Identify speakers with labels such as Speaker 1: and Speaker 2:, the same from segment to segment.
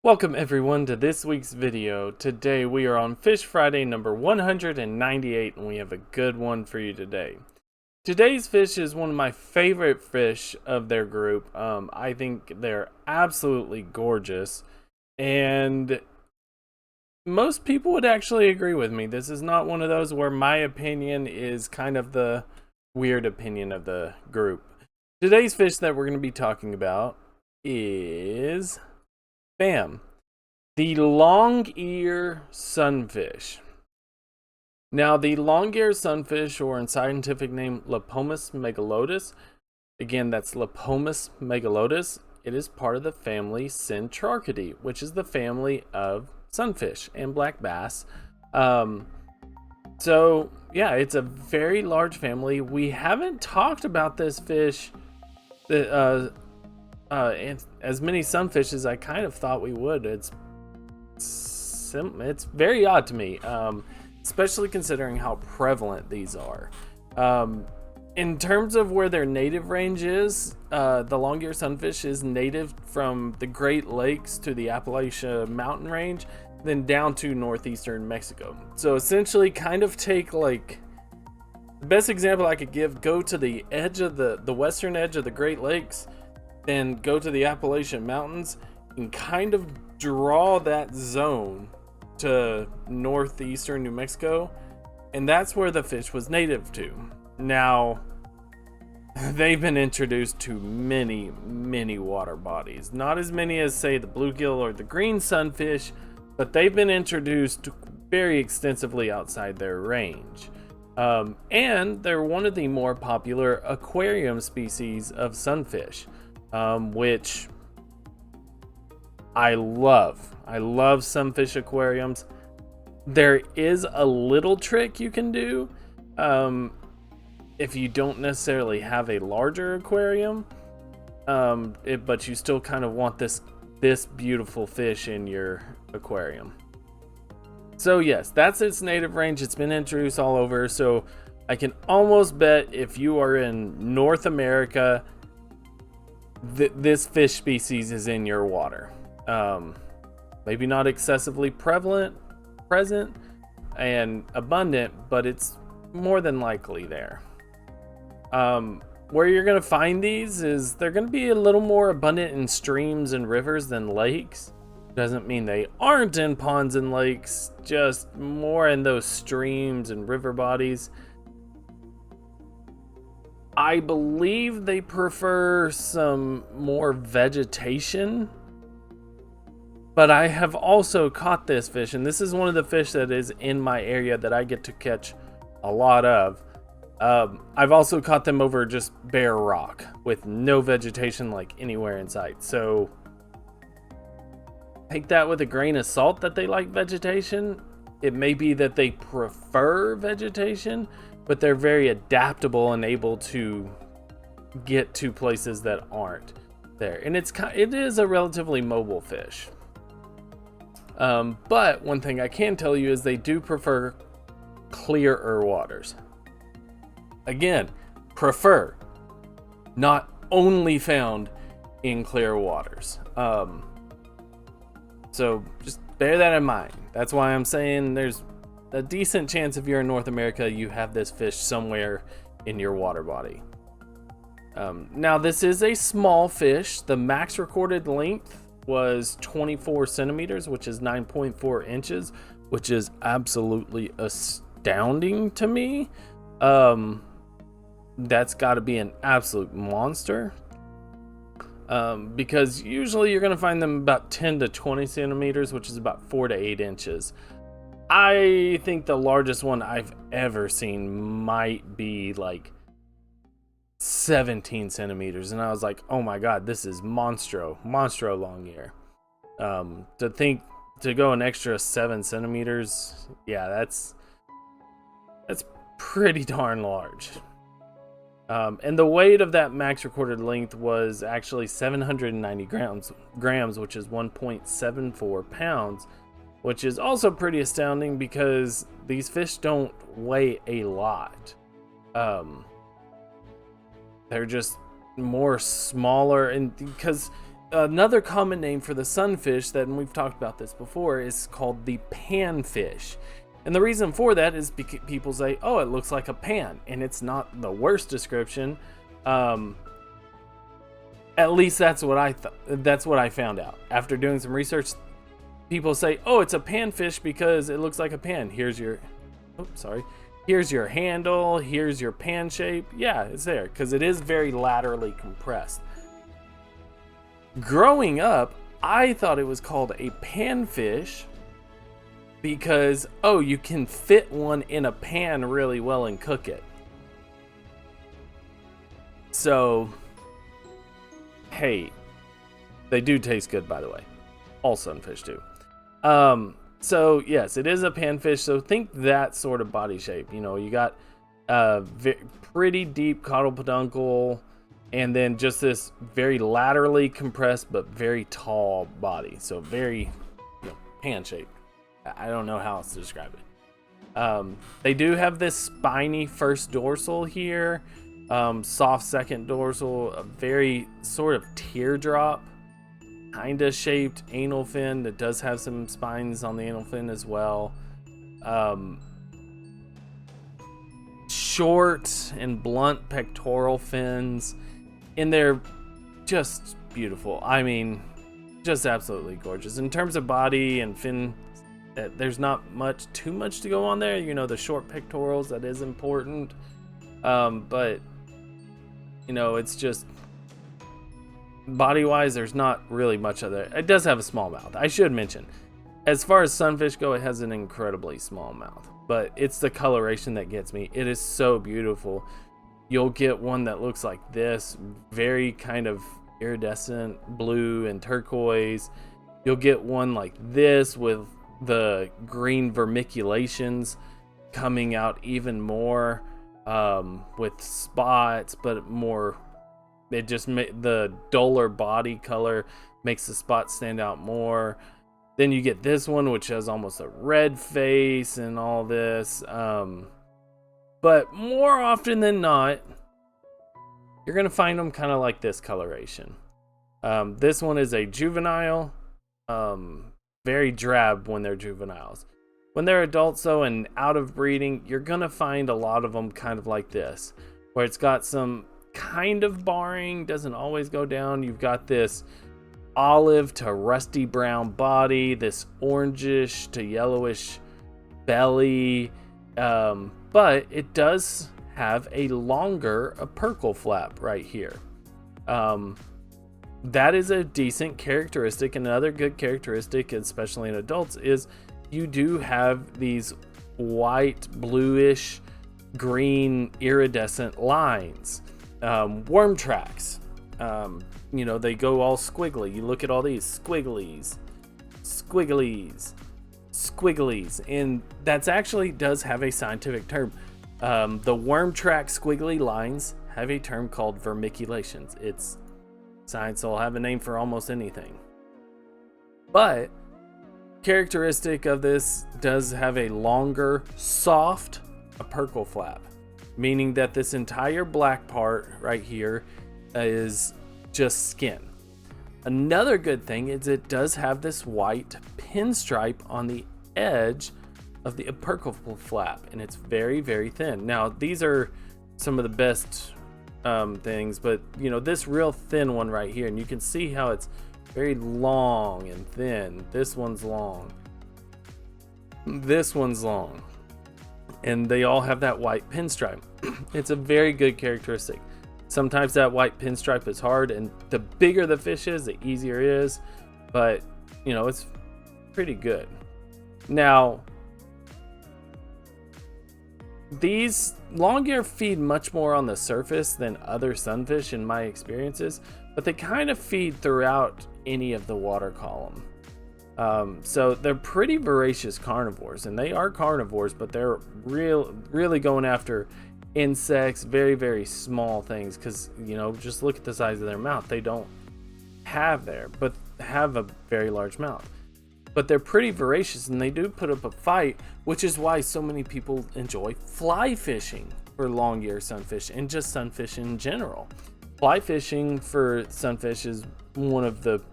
Speaker 1: Welcome everyone to this week's video. Today we are on Fish Friday number 198 and we have a good one for you today. Today's fish is one of my favorite fish of their group. I think they're absolutely gorgeous and most people would actually agree with me. This is not one of those where my opinion is kind of the weird opinion of the group. Today's fish that we're going to be talking about is bam, the long-ear sunfish. Now, the long-ear sunfish, or in scientific name, Lepomis megalotis, again, that's Lepomis megalotis, it is part of the family Centrarchidae, which is the family of sunfish and black bass. So, yeah, it's a very large family. We haven't talked about this fish and as many sunfish as I kind of thought we would. It's very odd to me, especially considering how prevalent these are. In terms of where their native range is, the long-eared sunfish is native from the Great Lakes to the Appalachia mountain range, then down to northeastern Mexico. So essentially kind of take like the best example I could give, go to the edge of the western edge of the Great Lakes, then go to the Appalachian Mountains and kind of draw that zone to northeastern New Mexico, and that's where the fish was native to. Now, they've been introduced to many water bodies. Not as many as, say, the bluegill or the green sunfish, but they've been introduced very extensively outside their range. And they're one of the more popular aquarium species of sunfish. Which I love. I love sunfish aquariums. There is a little trick you can do if you don't necessarily have a larger aquarium, but you still kind of want this beautiful fish in your aquarium. So yes, that's its native range. It's been introduced all over, so I can almost bet if you are in North America, this fish species is in your water. Maybe not excessively present and abundant, but it's more than likely there. Where you're going to find these is they're going to be a little more abundant in streams and rivers than lakes. Doesn't mean they aren't in ponds and lakes, just more in those streams and river bodies. I believe they prefer some more vegetation, but I have also caught this fish, and this is one of the fish that is in my area that I get to catch a lot of. I've also caught them over just bare rock with no vegetation like anywhere in sight. So take that with a grain of salt that they like vegetation. It may be that they prefer vegetation, but they're very adaptable and able to get to places that aren't there. And it is a relatively mobile fish. But one thing I can tell you is they do prefer clearer waters. Again, prefer, not only found in clear waters. So just bear that in mind. That's why I'm saying there's a decent chance if you're in North America, you have this fish somewhere in your water body. Now, this is a small fish. The max recorded length was 24 centimeters, which is 9.4 inches, which is absolutely astounding to me. That's got to be an absolute monster. Because usually you're going to find them about 10 to 20 centimeters, which is about 4 to 8 inches. I think the largest one I've ever seen might be like 17 centimeters. And I was like, oh my God, this is monstro Longear. To go an extra 7 centimeters, yeah, that's pretty darn large. And the weight of that max recorded length was actually 790 grams, which is 1.74 pounds, which is also pretty astounding because these fish don't weigh a lot. They're just more smaller, and because Another common name for the sunfish that, and we've talked about this before, is called the panfish. And the reason for that is because people say, oh, it looks like a pan, and it's not the worst description. At least that's what I found out after doing some research. People say, oh, it's a panfish because it looks like a pan. Here's your handle, here's your pan shape. Yeah, it's there because it is very laterally compressed. Growing up, I thought it was called a panfish because, oh, you can fit one in a pan really well and cook it. So, hey, they do taste good, by the way. All sunfish do. So yes, it is a panfish. So think that sort of body shape. You know, you got pretty deep caudal peduncle, and then just this very laterally compressed but very tall body. So very, pan shaped. I don't know how else to describe it. They do have this spiny first dorsal here, soft second dorsal, a very sort of teardrop kind of shaped anal fin that does have some spines on the anal fin as well. Short and blunt pectoral fins, and they're just beautiful. I mean, just absolutely gorgeous. In terms of body and fin, there's not too much to go on there. You know, the short pectorals, that is important. But, you know, it's just, body-wise, there's not really much of it. It does have a small mouth. I should mention, as far as sunfish go, it has an incredibly small mouth. But it's the coloration that gets me. It is so beautiful. You'll get one that looks like this, very kind of iridescent blue and turquoise. You'll get one like this with the green vermiculations coming out even more, with spots, but more, it just the duller body color makes the spots stand out more. Then you get this one, which has almost a red face and all this. But more often than not, you're going to find them kind of like this coloration. This one is a juvenile, very drab when they're juveniles. When they're adults, though, and out of breeding, you're going to find a lot of them kind of like this, where it's got some kind of barring, doesn't always go down. You've got this olive to rusty brown body, this orangish to yellowish belly, but it does have a longer opercle flap right here. That is a decent characteristic. Another good characteristic, especially in adults, is you do have these white, bluish, green, iridescent lines. Worm tracks. You know, they go all squiggly. You look at all these squigglies, and that's actually does have a scientific term. The worm track squiggly lines have a term called vermiculations. It's science will have a name for almost anything. But characteristic of this does have a longer, soft opercle flap, meaning that this entire black part right here is just skin. Another good thing is it does have this white pinstripe on the edge of the opercle flap, and it's very, very thin. Now, these are some of the best things, but you know, this real thin one right here, and you can see how it's very long and thin. This one's long. This one's long. And they all have that white pinstripe. It's a very good characteristic. Sometimes that white pinstripe is hard, and the bigger the fish is, the easier it is. But, you know, it's pretty good. Now, these longear feed much more on the surface than other sunfish in my experiences, but they kind of feed throughout any of the water column. So they're pretty voracious carnivores, and they are carnivores, but they're really going after insects, very, very small things, because, you know, just look at the size of their mouth. They don't have but have a very large mouth. But they're pretty voracious, and they do put up a fight, which is why so many people enjoy fly fishing for longear sunfish and just sunfish in general. Fly fishing for sunfish is one of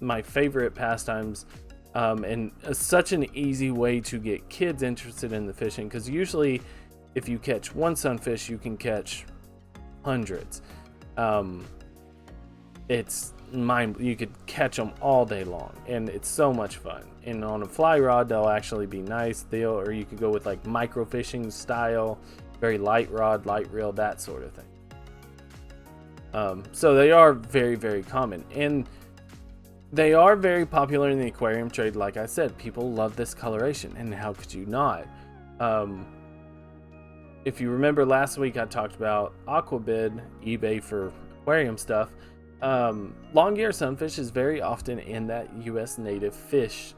Speaker 1: my favorite pastimes, and such an easy way to get kids interested in the fishing, because usually if you catch one sunfish you can catch hundreds. You could catch them all day long, and it's so much fun. And on a fly rod they'll actually be nice, or you could go with like micro fishing style, very light rod, light reel, that sort of thing. So they are very, very common, and they are very popular in the aquarium trade. Like I said, people love this coloration, and how could you not? If you remember last week, I talked about Aquabid, eBay for aquarium stuff. Longear sunfish is very often in that U.S. native fish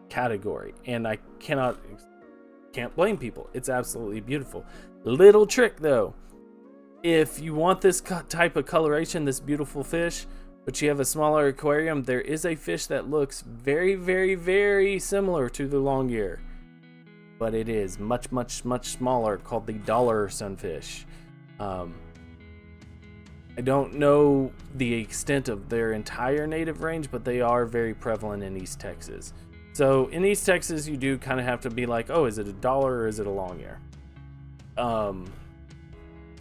Speaker 1: category, and I can't blame people. It's absolutely beautiful. Little trick though. If you want this type of coloration, this beautiful fish, but you have a smaller aquarium, there is a fish that looks very, very, very similar to the Longear, but it is much, much, much smaller, called the dollar sunfish. I don't know the extent of their entire native range, but they are very prevalent in East Texas. So in East Texas, you do kind of have to be like, oh, is it a dollar or is it a Longear?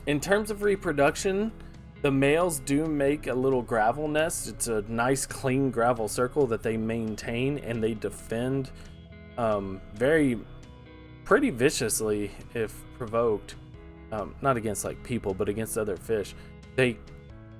Speaker 1: In terms of reproduction, the males do make a little gravel nest. It's a nice clean gravel circle that they maintain, and they defend pretty viciously if provoked. Not against like people, but against other fish. They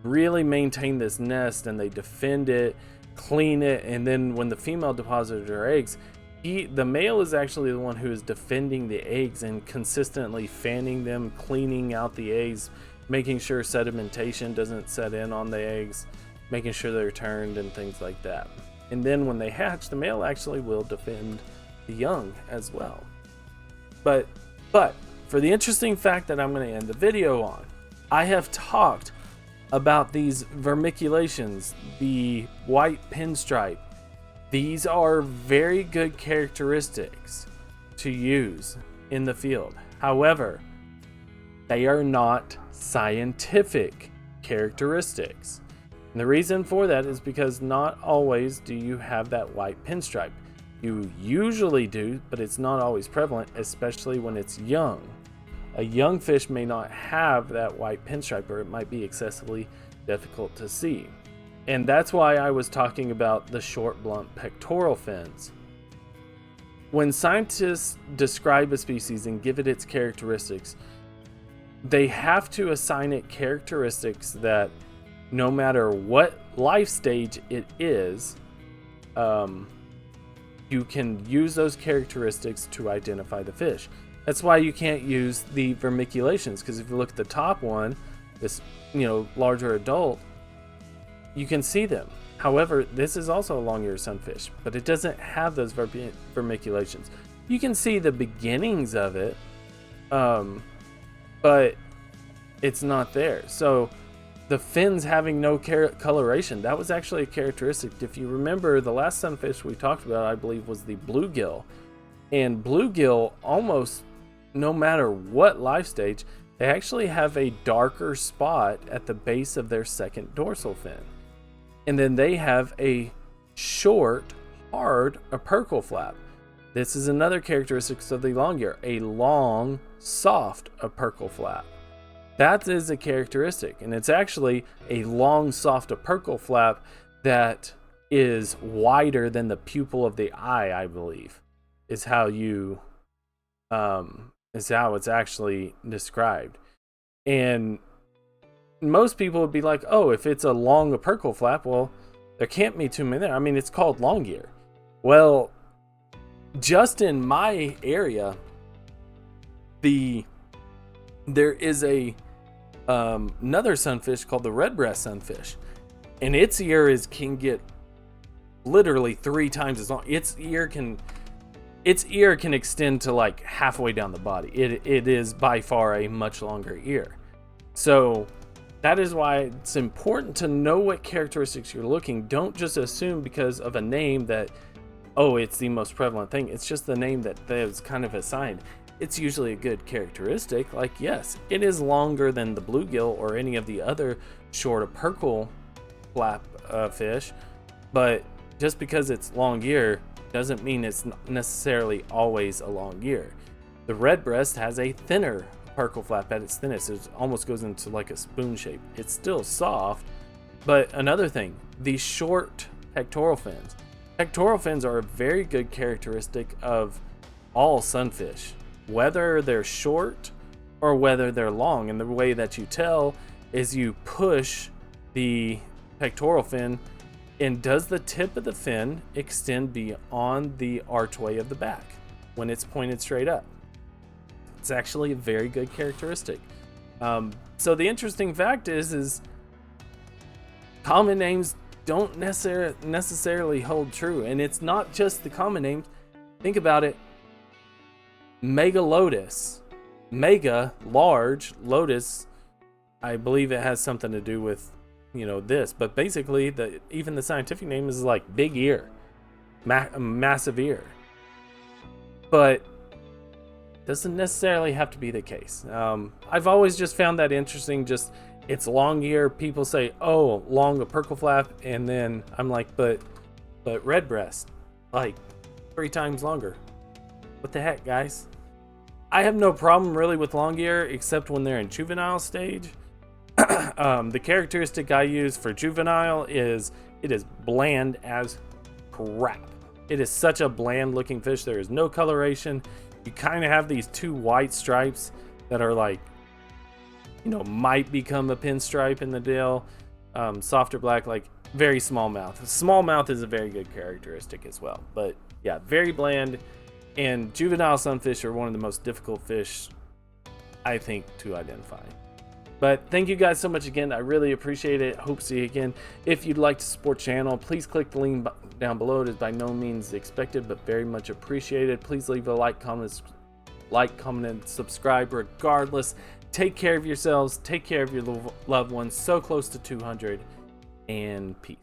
Speaker 1: really maintain this nest, and they defend it, clean it, and then when the female deposits her eggs, the male is actually the one who is defending the eggs and consistently fanning them, cleaning out the eggs, making sure sedimentation doesn't set in on the eggs, making sure they're turned and things like that. And then when they hatch, the male actually will defend the young as well. But for the interesting fact that I'm going to end the video on, I have talked about these vermiculations, the white pinstripe. These are very good characteristics to use in the field. However, they are not scientific characteristics. And the reason for that is because not always do you have that white pinstripe. You usually do, but it's not always prevalent, especially when it's young. A young fish may not have that white pinstripe, or it might be excessively difficult to see. And that's why I was talking about the short, blunt pectoral fins. When scientists describe a species and give it its characteristics, they have to assign it characteristics that no matter what life stage it is, you can use those characteristics to identify the fish. That's why you can't use the vermiculations, because if you look at the top one, this larger adult, you can see them. However, this is also a Longear sunfish, but it doesn't have those vermiculations. You can see the beginnings of it, but it's not there. So the fins having no coloration, that was actually a characteristic. If you remember, the last sunfish we talked about, I believe, was the bluegill. And bluegill, almost no matter what life stage, they actually have a darker spot at the base of their second dorsal fin. And then they have a short, hard opercle flap. This is another characteristic of the Longear, a long, soft opercle flap. That is a characteristic, and it's actually a long, soft opercle flap that is wider than the pupil of the eye, I believe, is how it's actually described. And most people would be like, oh, if it's a long opercle flap, well, there can't be too many there. I mean, it's called Longear. Well, just in my area, there is another sunfish called the red breast sunfish, and its ear can get literally 3 times as long. Its ear can extend to like halfway down the body. It is by far a much longer ear. So that is why it's important to know what characteristics you're looking. Don't just assume because of a name that, oh, it's the most prevalent thing. It's just the name that is kind of assigned. it's usually a good characteristic. Like, yes, it is longer than the bluegill or any of the other short opercle flap fish, but just because it's Longear doesn't mean it's necessarily always a Longear. The redbreast has a thinner opercle flap at its thinnest. It almost goes into like a spoon shape. It's still soft, but another thing, these short pectoral fins. Pectoral fins are a very good characteristic of all sunfish, whether they're short or whether they're long. And the way that you tell is you push the pectoral fin, and does the tip of the fin extend beyond the archway of the back when it's pointed straight up? It's actually a very good characteristic. So the interesting fact is common names don't necessarily hold true. And it's not just the common names. Think about it. Megalotus. Mega, large. Lotus, I believe it has something to do with, this. But basically, even the scientific name is like big ear. Massive ear. But doesn't necessarily have to be the case. I've always just found that interesting. Just, it's Longear. People say, oh, long opercle flap, and then I'm like, but redbreast, like 3 times longer. What the heck, guys? I have no problem really with Longear, except when they're in juvenile stage. The characteristic I use for juvenile is it is bland as crap. It is such a bland looking fish. There is no coloration. You kind of have these 2 white stripes that are like, might become a pinstripe in the deal. Softer black, like very small mouth. Small mouth is a very good characteristic as well. But yeah, very bland. And juvenile sunfish are one of the most difficult fish, I think, to identify. But thank you guys so much again. I really appreciate it. Hope to see you again. If you'd like to support the channel, please click the link down below. It is by no means expected, but very much appreciated. Please leave a like, comment, and subscribe regardless. Take care of yourselves. Take care of your loved ones. So close to 200. And peace.